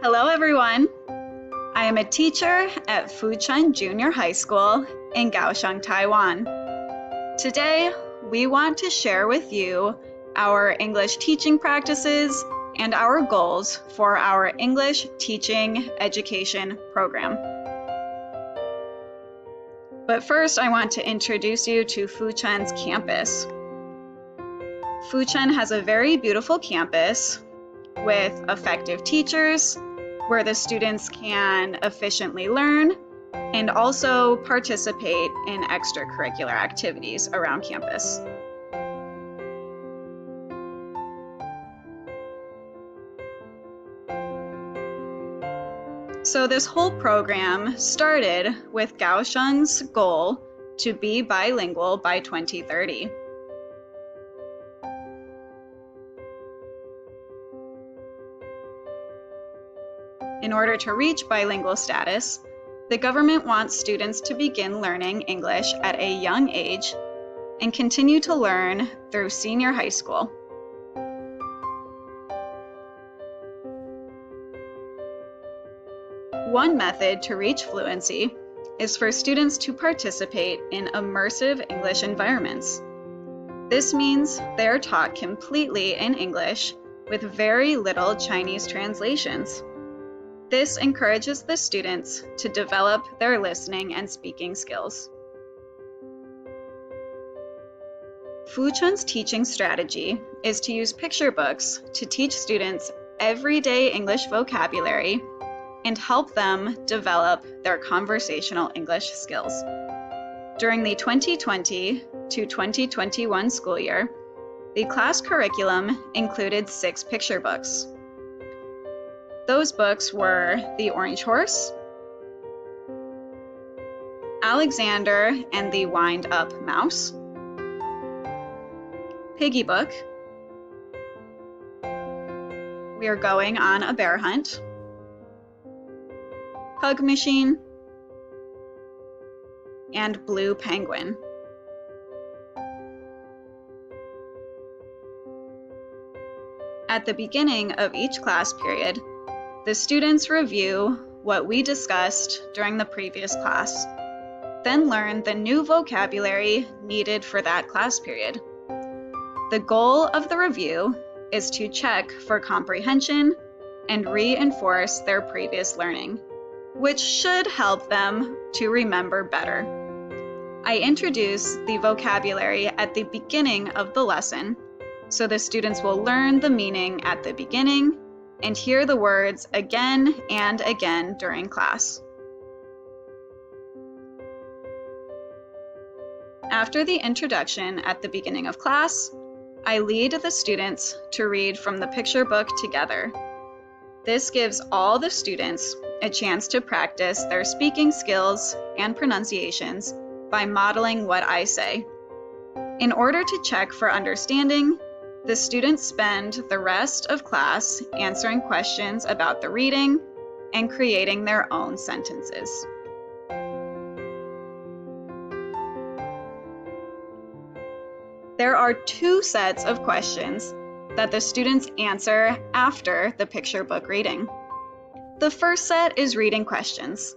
Hello everyone! I am a teacher at Fuchun Junior High School in Kaohsiung, Taiwan. Today, we want to share with you our English teaching practices and our goals for our English teaching education program. But first, I want to introduce you to Fuchun's campus. Fuchun has a very beautiful campus with effective teachers, where the students can efficiently learn and also participate in extracurricular activities around campus. So this whole program started with Kaohsiung's goal to be bilingual by 2030. In order to reach bilingual status, the government wants students to begin learning English at a young age and continue to learn through senior high school. One method to reach fluency is for students to participate in immersive English environments. This means they are taught completely in English with very little Chinese translations. This encourages the students to develop their listening and speaking skills. Fuchun's teaching strategy is to use picture books to teach students everyday English vocabulary and help them develop their conversational English skills. During the 2020 to 2021 school year, the class curriculum included 6 picture books. Those books were The Orange Horse, Alexander and the Wind-Up Mouse, Piggy Book, We Are Going on a Bear Hunt, Hug Machine, and Blue Penguin. At the beginning of each class period, the students review what we discussed during the previous class, then learn the new vocabulary needed for that class period. The goal of the review is to check for comprehension and reinforce their previous learning, which should help them to remember better. I introduce the vocabulary at the beginning of the lesson, so the students will learn the meaning at the beginning and hear the words again and again during class. After the introduction at the beginning of class, I lead the students to read from the picture book together. This gives all the students a chance to practice their speaking skills and pronunciations by modeling what I say. In order to check for understanding, the students spend the rest of class answering questions about the reading and creating their own sentences. There are 2 sets of questions that the students answer after the picture book reading. The first set is reading questions.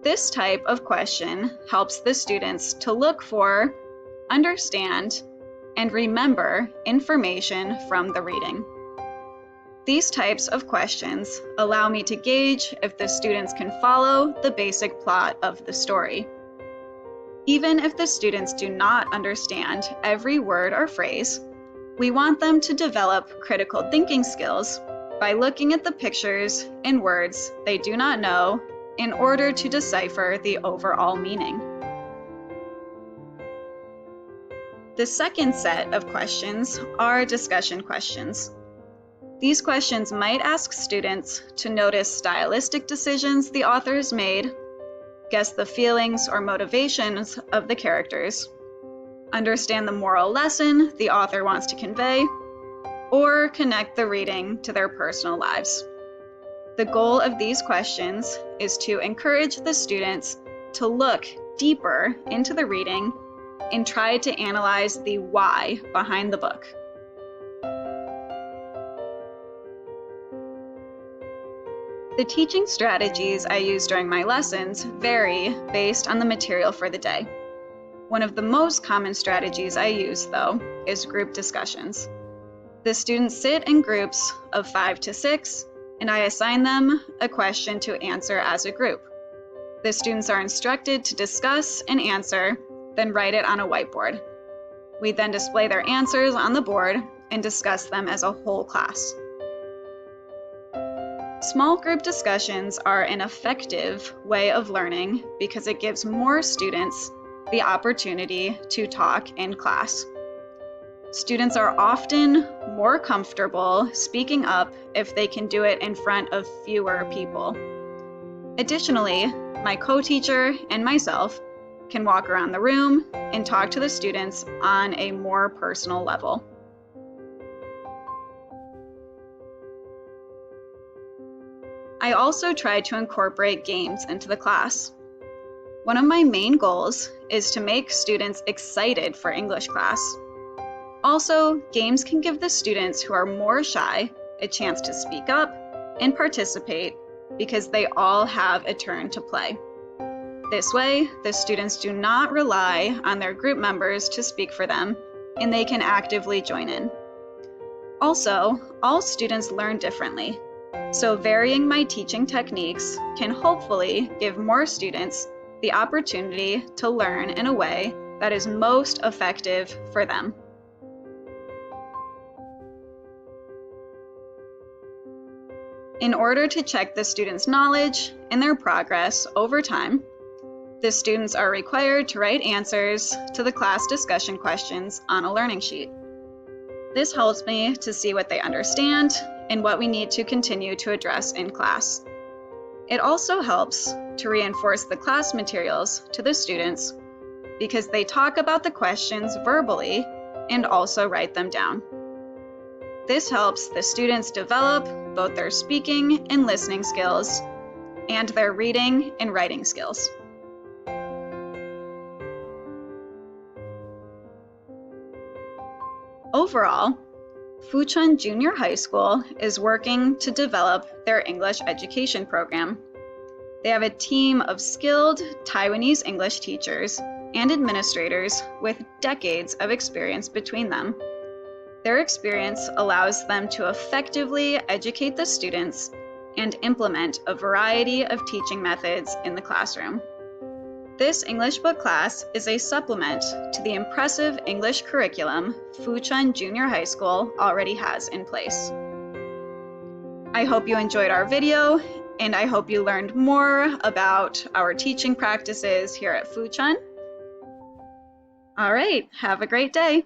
This type of question helps the students to look for, understand, and remember information from the reading. These types of questions allow me to gauge if the students can follow the basic plot of the story. Even if the students do not understand every word or phrase, we want them to develop critical thinking skills by looking at the pictures and words they do not know in order to decipher the overall meaning. The second set of questions are discussion questions. These questions might ask students to notice stylistic decisions the authors made, guess the feelings or motivations of the characters, understand the moral lesson the author wants to convey, or connect the reading to their personal lives. The goal of these questions is to encourage the students to look deeper into the reading and try to analyze the why behind the book. The teaching strategies I use during my lessons vary based on the material for the day. One of the most common strategies I use, though, is group discussions. The students sit in groups of 5 to 6, and I assign them a question to answer as a group. The students are instructed to discuss and answer, then write it on a whiteboard. We then display their answers on the board and discuss them as a whole class. Small group discussions are an effective way of learning because it gives more students the opportunity to talk in class. Students are often more comfortable speaking up if they can do it in front of fewer people. Additionally, my co-teacher and myself can walk around the room and talk to the students on a more personal level. I also try to incorporate games into the class. One of my main goals is to make students excited for English class. Also, games can give the students who are more shy a chance to speak up and participate because they all have a turn to play. This way, the students do not rely on their group members to speak for them, and they can actively join in. Also, all students learn differently, so varying my teaching techniques can hopefully give more students the opportunity to learn in a way that is most effective for them. In order to check the students' knowledge and their progress over time, the students are required to write answers to the class discussion questions on a learning sheet. This helps me to see what they understand and what we need to continue to address in class. It also helps to reinforce the class materials to the students because they talk about the questions verbally and also write them down. This helps the students develop both their speaking and listening skills and their reading and writing skills. Overall, Fuchun Junior High School is working to develop their English education program. They have a team of skilled Taiwanese English teachers and administrators with decades of experience between them. Their experience allows them to effectively educate the students and implement a variety of teaching methods in the classroom. This English book class is a supplement to the impressive English curriculum Fuchun Junior High School already has in place. I hope you enjoyed our video, and I hope you learned more about our teaching practices here at Fuchun. All right, have a great day.